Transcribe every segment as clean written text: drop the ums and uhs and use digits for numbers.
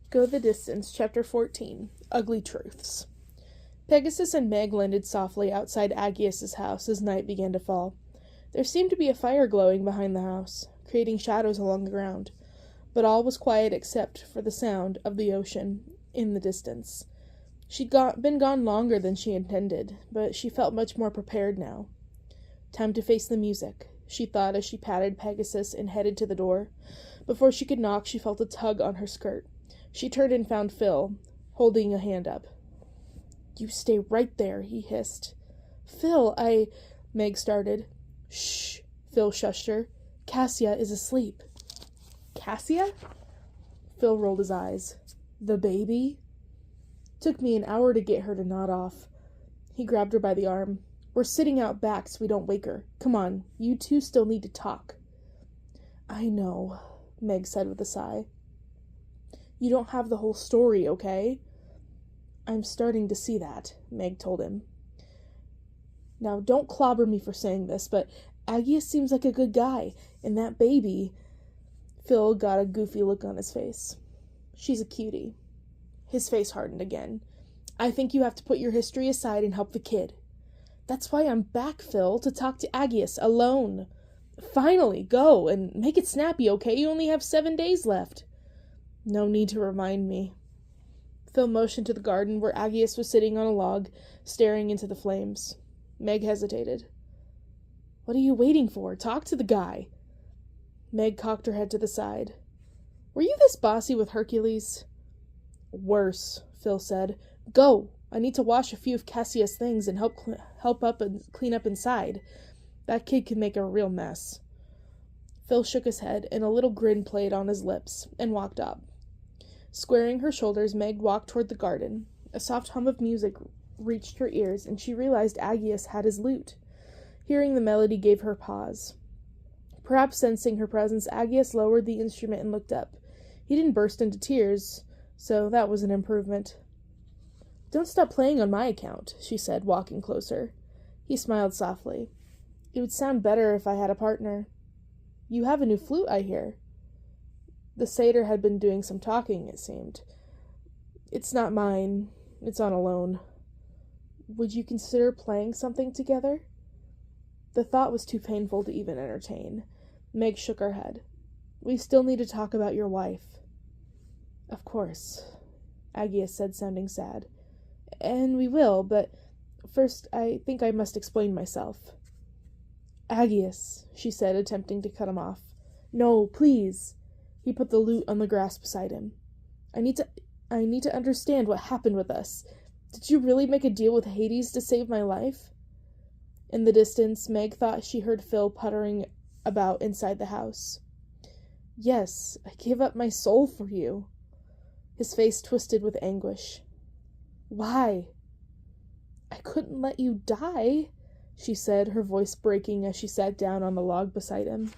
Go the Distance, Chapter 14, Ugly Truths. Pegasus and Meg landed softly outside Aggius's house as night began to fall. There seemed to be a fire glowing behind the house, creating shadows along the ground, but all was quiet except for the sound of the ocean in the distance. She'd been gone longer than she intended, but she felt much more prepared now. Time to face the music, she thought as she patted Pegasus and headed to the door. Before she could knock, she felt a tug on her skirt. She turned and found Phil, holding a hand up. "You stay right there," he hissed. "Phil, Meg started. "Shh," Phil shushed her. "Casia is asleep." "Casia?" Phil rolled his eyes. "The baby?" "Took me an hour to get her to nod off." He grabbed her by the arm. "We're sitting out back so we don't wake her. Come on, you two still need to talk." "I know," Meg said with a sigh. "You don't have the whole story, okay?" "I'm starting to see that," Meg told him. "Now, don't clobber me for saying this, but Aggius seems like a good guy, and that baby—" Phil got a goofy look on his face. "She's a cutie." His face hardened again. "I think you have to put your history aside and help the kid." "That's why I'm back, Phil, to talk to Aggius, alone." "Finally, go, and make it snappy, okay? You only have 7 days left." "No need to remind me." Phil motioned to the garden where Aggius was sitting on a log, staring into the flames. Meg hesitated. "What are you waiting for? Talk to the guy." Meg cocked her head to the side. "Were you this bossy with Hercules?" "Worse," Phil said. "Go! I need to wash a few of Cassia's things and help up and clean up inside. That kid can make a real mess." Phil shook his head, and a little grin played on his lips, and walked up. Squaring her shoulders, Meg walked toward the garden. A soft hum of music reached her ears, and she realized Aggius had his lute. Hearing the melody gave her pause. Perhaps sensing her presence, Aggius lowered the instrument and looked up. He didn't burst into tears, so that was an improvement. "Don't stop playing on my account," she said, walking closer. He smiled softly. "It would sound better if I had a partner." "You have a new flute, I hear." The satyr had been doing some talking, it seemed. "It's not mine. It's on a loan." "Would you consider playing something together?" The thought was too painful to even entertain. Meg shook her head. "We still need to talk about your wife." "Of course," Aggius said, sounding sad. "And we will, but first I think I must explain myself." "Aggius," she said, attempting to cut him off. "No, please." He put the lute on the grass beside him. I need to understand what happened with us. Did you really make a deal with Hades to save my life?" In the distance, Meg thought she heard Phil puttering about inside the house. "Yes, I gave up my soul for you." His face twisted with anguish. "Why?" "I couldn't let you die," she said, her voice breaking as she sat down on the log beside him.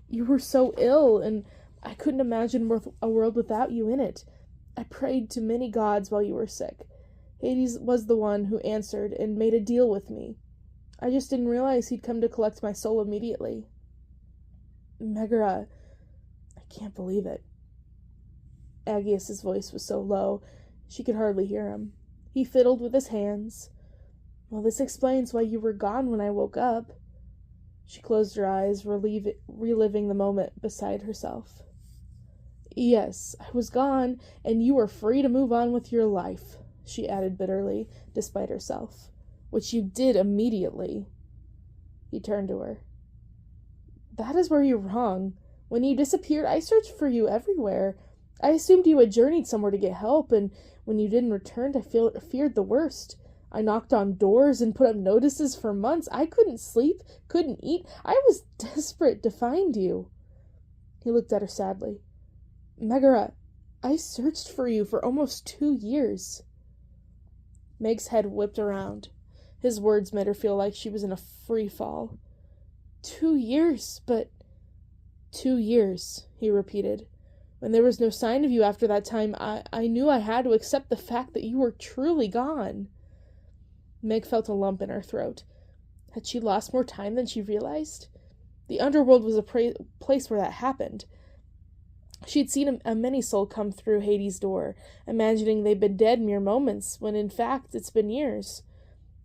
"You were so ill, and I couldn't imagine a world without you in it. I prayed to many gods while you were sick. Hades was the one who answered and made a deal with me. I just didn't realize he'd come to collect my soul immediately." "Megara, I can't believe it." Aggius's voice was so low, she could hardly hear him. He fiddled with his hands. "Well, this explains why you were gone when I woke up." She closed her eyes, reliving the moment beside herself. "Yes, I was gone, and you were free to move on with your life," she added bitterly, despite herself. "Which you did immediately." He turned to her. "That is where you're wrong. When you disappeared, I searched for you everywhere. I assumed you had journeyed somewhere to get help, and when you didn't return, I feared the worst. I knocked on doors and put up notices for months. I couldn't sleep, couldn't eat. I was desperate to find you." He looked at her sadly. "Megara, I searched for you for almost 2 years." Meg's head whipped around. His words made her feel like she was in a free fall. 2 years, but... 2 years, he repeated. "When there was no sign of you after that time, I knew I had to accept the fact that you were truly gone." Meg felt a lump in her throat. Had she lost more time than she realized? The underworld was a place where that happened. She'd seen a many-soul come through Hades' door, imagining they'd been dead mere moments, when in fact it's been years.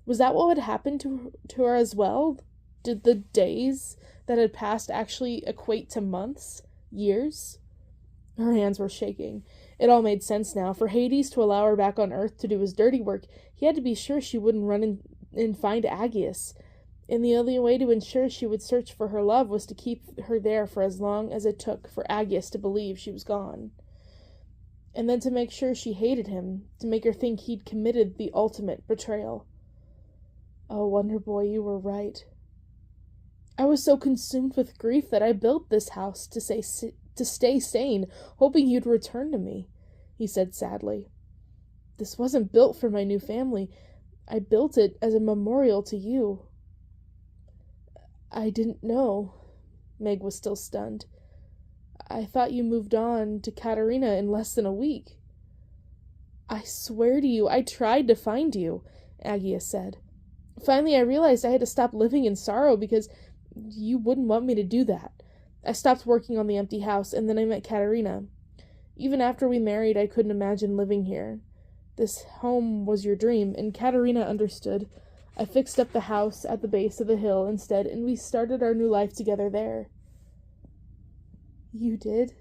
Was that what had happened to her as well? Did the days that had passed actually equate to months? Years? Her hands were shaking. It all made sense now. For Hades to allow her back on Earth to do his dirty work, he had to be sure she wouldn't run in and find Aegeus. And the only way to ensure she would search for her love was to keep her there for as long as it took for Aegeus to believe she was gone. And then to make sure she hated him, to make her think he'd committed the ultimate betrayal. Oh, Wonder Boy, you were right. I was so consumed with grief that I built this house to stay sane, hoping you'd return to me, he said sadly. This wasn't built for my new family. I built it as a memorial to you. I didn't know. Meg was still stunned. I thought you moved on to Katarina in less than a week. I swear to you, I tried to find you, Aegeus said. Finally, I realized I had to stop living in sorrow because you wouldn't want me to do that. I stopped working on the empty house, and then I met Katarina. Even after we married, I couldn't imagine living here. This home was your dream, and Katarina understood. I fixed up the house at the base of the hill instead, and we started our new life together there. You did?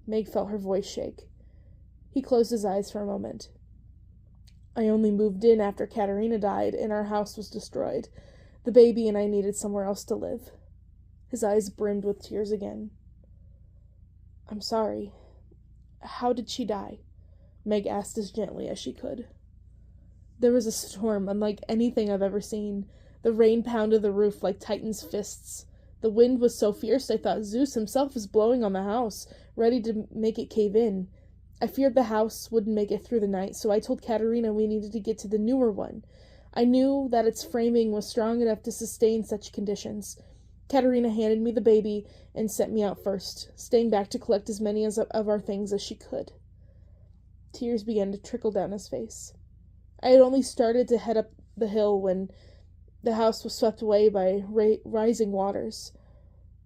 Meg felt her voice shake. He closed his eyes for a moment. I only moved in after Katarina died, and our house was destroyed. The baby and I needed somewhere else to live. His eyes brimmed with tears again. I'm sorry. How did she die? Meg asked as gently as she could. There was a storm unlike anything I've ever seen. The rain pounded the roof like Titan's fists. The wind was so fierce I thought Zeus himself was blowing on the house, ready to make it cave in. I feared the house wouldn't make it through the night, so I told Katarina we needed to get to the newer one. I knew that its framing was strong enough to sustain such conditions. Katarina handed me the baby and sent me out first, staying back to collect as many of our things as she could. Tears began to trickle down his face. I had only started to head up the hill when the house was swept away by rising waters.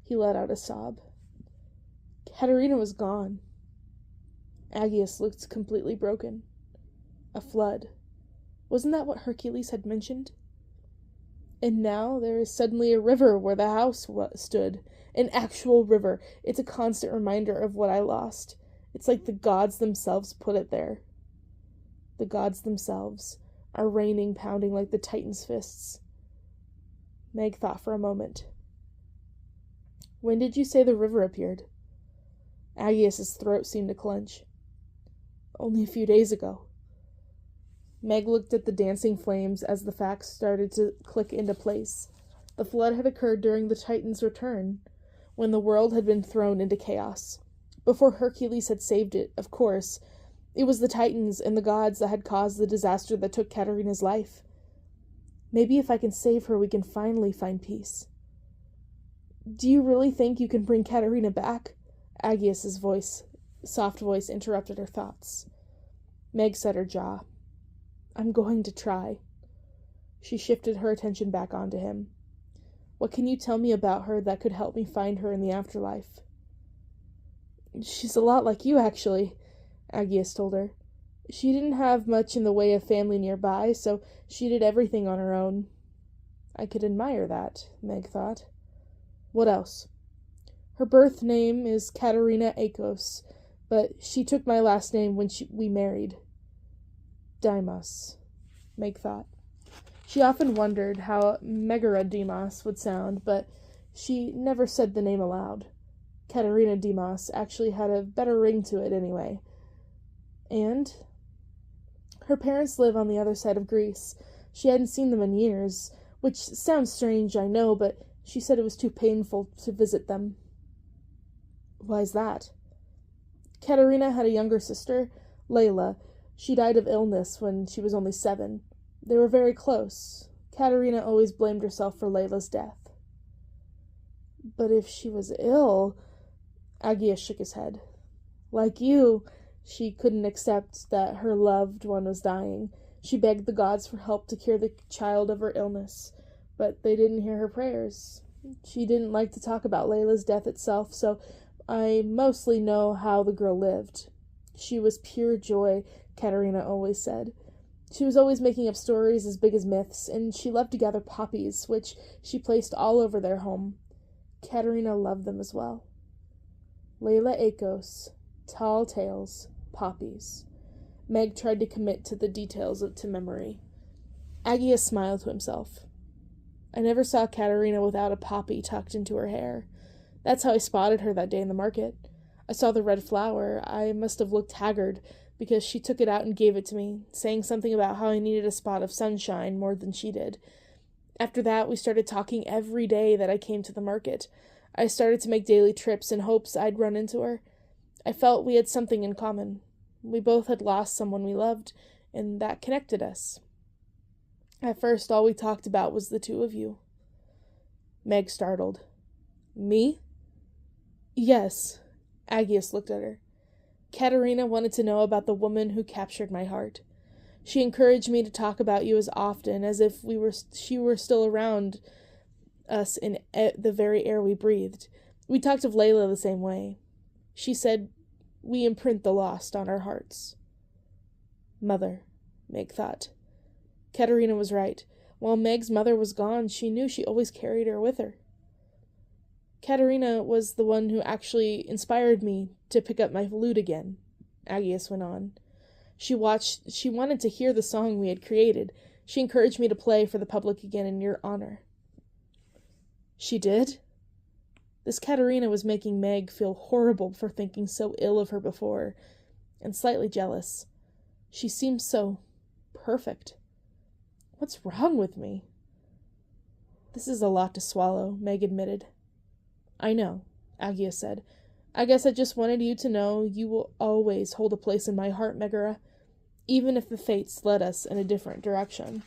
He let out a sob. Katarina was gone. Aegeus looked completely broken. A flood. Wasn't that what Hercules had mentioned? And now there is suddenly a river where the house stood. An actual river. It's a constant reminder of what I lost. It's like the gods themselves put it there. The gods themselves are raining, pounding like the Titan's fists. Meg thought for a moment. When did you say the river appeared? Aegeus's throat seemed to clench. Only a few days ago. Meg looked at the dancing flames as the facts started to click into place. The flood had occurred during the Titan's return, when the world had been thrown into chaos. Before Hercules had saved it, of course. It was the Titans and the gods that had caused the disaster that took Katarina's life. Maybe if I can save her, we can finally find peace. Do you really think you can bring Katarina back? Aegeus's soft voice interrupted her thoughts. Meg set her jaw. I'm going to try. She shifted her attention back onto him. What can you tell me about her that could help me find her in the afterlife? She's a lot like you, actually, Aegeus told her. She didn't have much in the way of family nearby, so she did everything on her own. I could admire that, Meg thought. What else? Her birth name is Katarina Akos, but she took my last name when we married. Deimos, Meg thought. She often wondered how Megara Deimos would sound, but she never said the name aloud. Katarina Deimos actually had a better ring to it anyway. And her parents live on the other side of Greece. She hadn't seen them in years, which sounds strange, I know, but she said it was too painful to visit them. Why's that? Katarina had a younger sister, Layla. She died of illness when she was only 7. They were very close. Katarina always blamed herself for Layla's death. But if she was ill... Aegeus shook his head. Like you, she couldn't accept that her loved one was dying. She begged the gods for help to cure the child of her illness, but they didn't hear her prayers. She didn't like to talk about Layla's death itself, so I mostly know how the girl lived. She was pure joy, Katarina always said. She was always making up stories as big as myths, and she loved to gather poppies, which she placed all over their home. Katarina loved them as well. Layla Akos, tall tales, poppies. Meg tried to commit to the details to memory. Agius smiled to himself. I never saw Katarina without a poppy tucked into her hair. That's how I spotted her that day in the market. I saw the red flower. I must have looked haggard, because she took it out and gave it to me, saying something about how I needed a spot of sunshine more than she did. After that, we started talking every day that I came to the market. I started to make daily trips in hopes I'd run into her. I felt we had something in common. We both had lost someone we loved, and that connected us. At first, all we talked about was the two of you. Meg startled. Me? Yes. Agius looked at her. Katarina wanted to know about the woman who captured my heart. She encouraged me to talk about you as often as if she were still around us in the very air we breathed. We talked of Layla the same way. She said, we imprint the lost on our hearts. Mother, Meg thought. Katarina was right. While Meg's mother was gone, she knew she always carried her with her. Katarina was the one who actually inspired me to pick up my lute again, Agius went on. She wanted to hear the song we had created. She encouraged me to play for the public again in your honor. She did? This Katarina was making Meg feel horrible for thinking so ill of her before, and slightly jealous. She seemed so perfect. What's wrong with me? This is a lot to swallow, Meg admitted. I know, Agia said. I guess I just wanted you to know you will always hold a place in my heart, Megara, even if the fates led us in a different direction.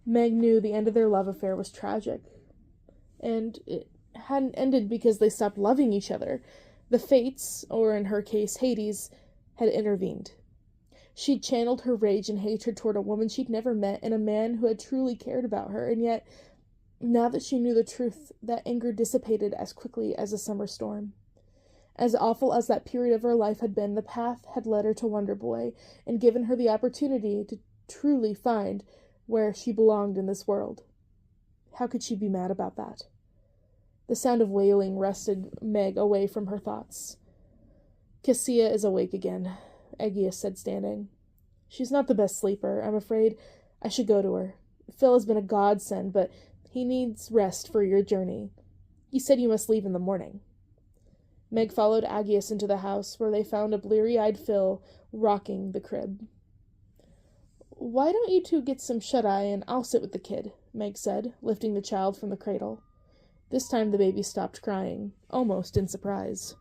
Meg knew the end of their love affair was tragic, and it hadn't ended because they stopped loving each other. The fates, or in her case Hades, had intervened. She'd channeled her rage and hatred toward a woman she'd never met and a man who had truly cared about her, and yet, now that she knew the truth, that anger dissipated as quickly as a summer storm. As awful as that period of her life had been, the path had led her to Wonder Boy and given her the opportunity to truly find where she belonged in this world. How could she be mad about that? The sound of wailing wrested Meg away from her thoughts. Casia is awake again, Aegeus said, standing. She's not the best sleeper. I'm afraid I should go to her. Phil has been a godsend, but he needs rest for your journey. He said you must leave in the morning. Meg followed Aegeus into the house, where they found a bleary-eyed Phil rocking the crib. Why don't you two get some shut-eye and I'll sit with the kid, Meg said, lifting the child from the cradle. This time the baby stopped crying, almost in surprise.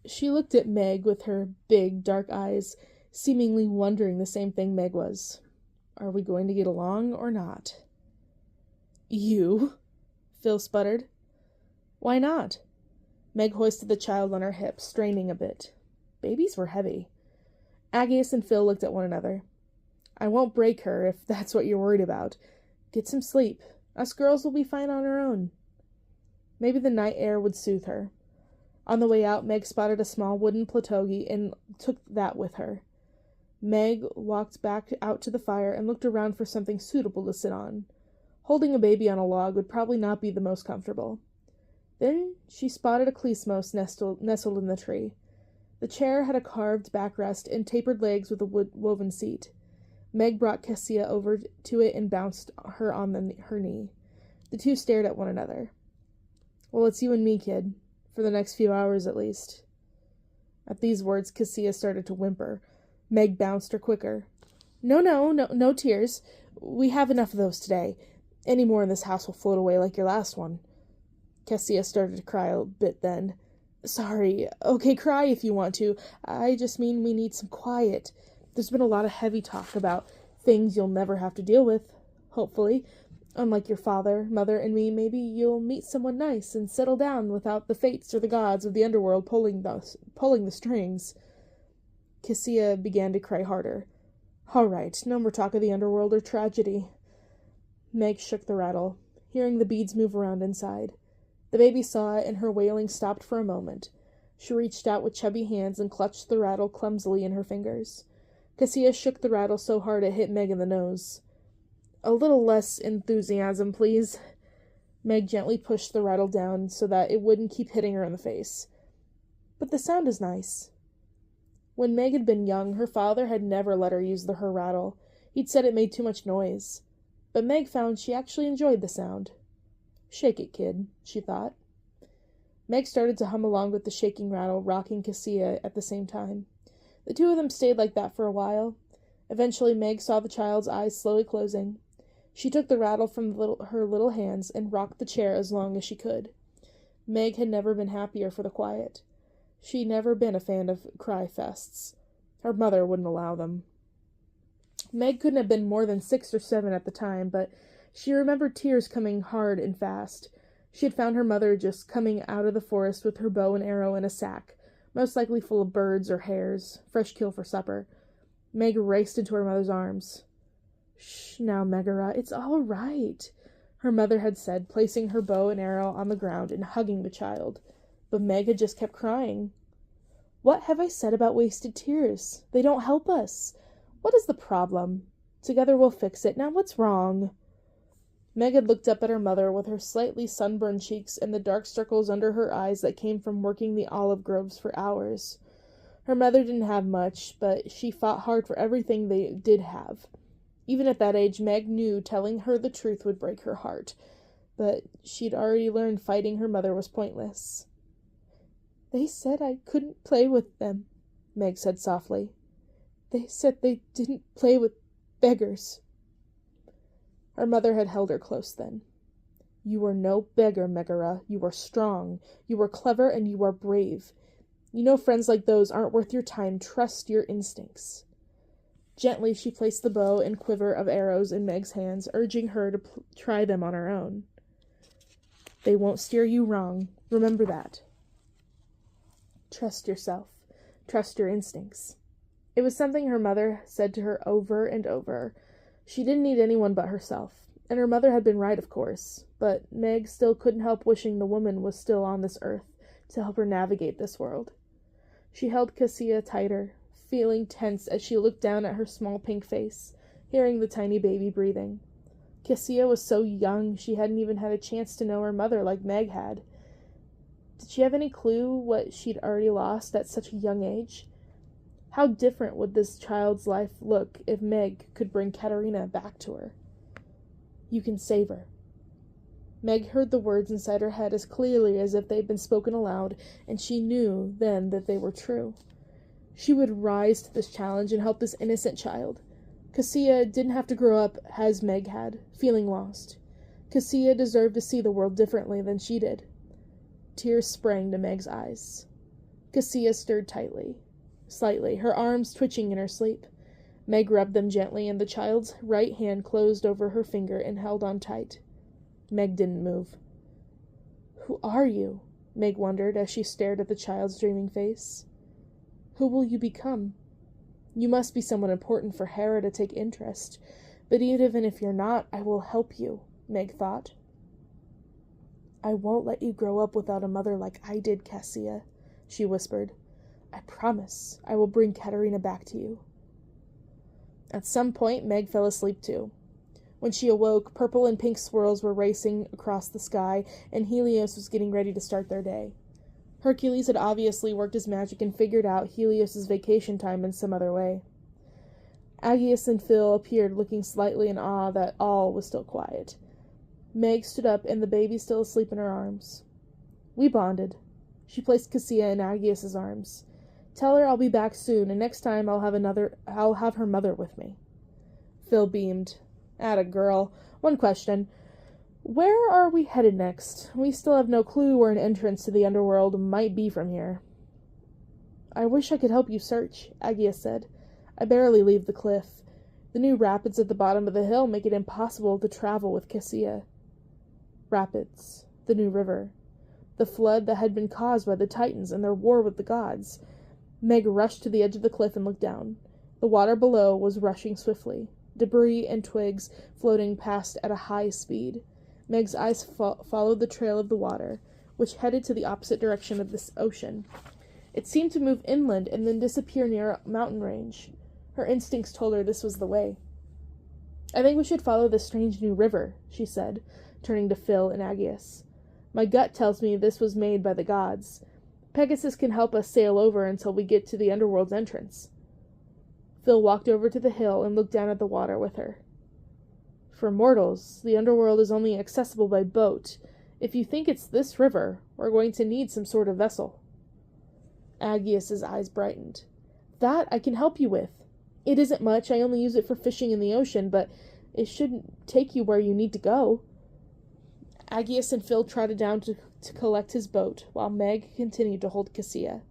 She looked at Meg with her big, dark eyes, seemingly wondering the same thing Meg was. Are we going to get along or not? You? Phil sputtered. Why not? Meg hoisted the child on her hip, straining a bit. Babies were heavy. Aegeus and Phil looked at one another. I won't break her, if that's what you're worried about. Get some sleep. Us girls will be fine on our own. Maybe the night air would soothe her. On the way out, Meg spotted a small wooden platogi and took that with her. Meg walked back out to the fire and looked around for something suitable to sit on. Holding a baby on a log would probably not be the most comfortable. Then she spotted a klesmos nestled in the tree. The chair had a carved backrest and tapered legs with a woven seat. Meg brought Casia over to it and bounced her on her knee. The two stared at one another. Well, it's you and me, kid. For the next few hours, at least. At these words, Casia started to whimper. Meg bounced her quicker. No tears. We have enough of those today. Any more in this house will float away like your last one. Casia started to cry a bit then. Sorry. Okay, cry if you want to. I just mean we need some quiet. There's been a lot of heavy talk about things you'll never have to deal with, hopefully. Unlike your father, mother, and me, maybe you'll meet someone nice and settle down without the fates or the gods of the underworld pulling the strings. Casia began to cry harder. All right, no more talk of the underworld or tragedy. Meg shook the rattle, hearing the beads move around inside. The baby saw it, and her wailing stopped for a moment. She reached out with chubby hands and clutched the rattle clumsily in her fingers. Casia shook the rattle so hard it hit Meg in the nose. "A little less enthusiasm, please." Meg gently pushed the rattle down so that it wouldn't keep hitting her in the face. "But the sound is nice." When Meg had been young, her father had never let her use her rattle. He'd said it made too much noise. But Meg found she actually enjoyed the sound. "Shake it, kid," she thought. Meg started to hum along with the shaking rattle, rocking Casia at the same time. The two of them stayed like that for a while. Eventually Meg saw the child's eyes slowly closing. She took the rattle from her little hands and rocked the chair as long as she could. Meg had never been happier for the quiet. She'd never been a fan of cry fests. Her mother wouldn't allow them. Meg couldn't have been more than 6 or 7 at the time, but she remembered tears coming hard and fast. She had found her mother just coming out of the forest with her bow and arrow in a sack, most likely full of birds or hares, fresh kill for supper. Meg raced into her mother's arms. "Shh now, Megara, it's all right," her mother had said, placing her bow and arrow on the ground and hugging the child. But Meg had just kept crying. "What have I said about wasted tears? They don't help us. What is the problem? Together we'll fix it. Now what's wrong?" Meg had looked up at her mother with her slightly sunburned cheeks and the dark circles under her eyes that came from working the olive groves for hours. Her mother didn't have much, but she fought hard for everything they did have. Even at that age, Meg knew telling her the truth would break her heart, but she'd already learned fighting her mother was pointless. "They said I couldn't play with them," Meg said softly. "They said they didn't play with beggars." Her mother had held her close then. "You were no beggar, Megara. You were strong. You were clever, and you are brave. You know friends like those aren't worth your time. Trust your instincts." Gently, she placed the bow and quiver of arrows in Meg's hands, urging her to try them on her own. "They won't steer you wrong. Remember that. Trust yourself. Trust your instincts." It was something her mother said to her over and over. She didn't need anyone but herself, and her mother had been right, of course, but Meg still couldn't help wishing the woman was still on this earth to help her navigate this world. She held Casia tighter, feeling tense as she looked down at her small pink face, hearing the tiny baby breathing. Casia was so young she hadn't even had a chance to know her mother like Meg had. Did she have any clue what she'd already lost at such a young age? How different would this child's life look if Meg could bring Katarina back to her? "You can save her." Meg heard the words inside her head as clearly as if they'd been spoken aloud, and she knew then that they were true. She would rise to this challenge and help this innocent child. Casia didn't have to grow up as Meg had, feeling lost. Casia deserved to see the world differently than she did. Tears sprang to Meg's eyes. Casia stirred slightly, her arms twitching in her sleep. Meg rubbed them gently, and the child's right hand closed over her finger and held on tight. Meg didn't move. "Who are you?" Meg wondered as she stared at the child's dreaming face. "Who will you become? You must be someone important for Hera to take interest, but even if you're not, I will help you," Meg thought. "I won't let you grow up without a mother like I did, Casia," she whispered. "I promise I will bring Katarina back to you." At some point, Meg fell asleep too. When she awoke, purple and pink swirls were racing across the sky, and Helios was getting ready to start their day. Hercules had obviously worked his magic and figured out Helios's vacation time in some other way. Aegeus and Phil appeared, looking slightly in awe that all was still quiet. Meg stood up, and the baby still asleep in her arms. We bonded. She placed Casia in Aegeus's arms. "Tell her I'll be back soon, and next time I'll have her mother with me." Phil beamed. "Atta girl. One question. Where are we headed next? We still have no clue where an entrance to the underworld might be from here." "I wish I could help you search," Aegeus said. "I barely leave the cliff. The new rapids at the bottom of the hill make it impossible to travel with Casia." Rapids. The new river. The flood that had been caused by the Titans and their war with the gods. Meg rushed to the edge of the cliff and looked down. The water below was rushing swiftly, debris and twigs floating past at a high speed. Meg's eyes followed the trail of the water. which headed to the opposite direction of this ocean. It seemed to move inland and then disappear near a mountain range. Her instincts told her this was the way. "I think we should follow this strange new river," she said, turning to Phil and Agius. "My gut tells me this was made by the gods. Pegasus can help us sail over until we get to the underworld's entrance." Phil walked over to the hill and looked down at the water with her. "For mortals, the underworld is only accessible by boat. If you think it's this river, we're going to need some sort of vessel." Agius's eyes brightened. "That I can help you with. It isn't much, I only use it for fishing in the ocean, but it shouldn't take you where you need to go." Agius and Phil trotted down to collect his boat, while Meg continued to hold Casia.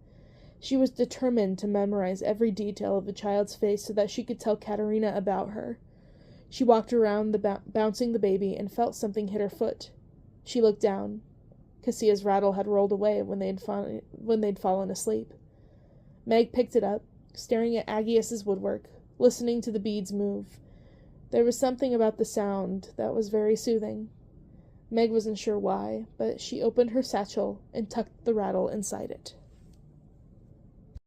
She was determined to memorize every detail of the child's face so that she could tell Katarina about her. She walked around, bouncing the baby, and felt something hit her foot. She looked down. Casia's rattle had rolled away when they'd fallen asleep. Meg picked it up, staring at Agius's woodwork, listening to the beads move. There was something about the sound that was very soothing. Meg wasn't sure why, but she opened her satchel and tucked the rattle inside it.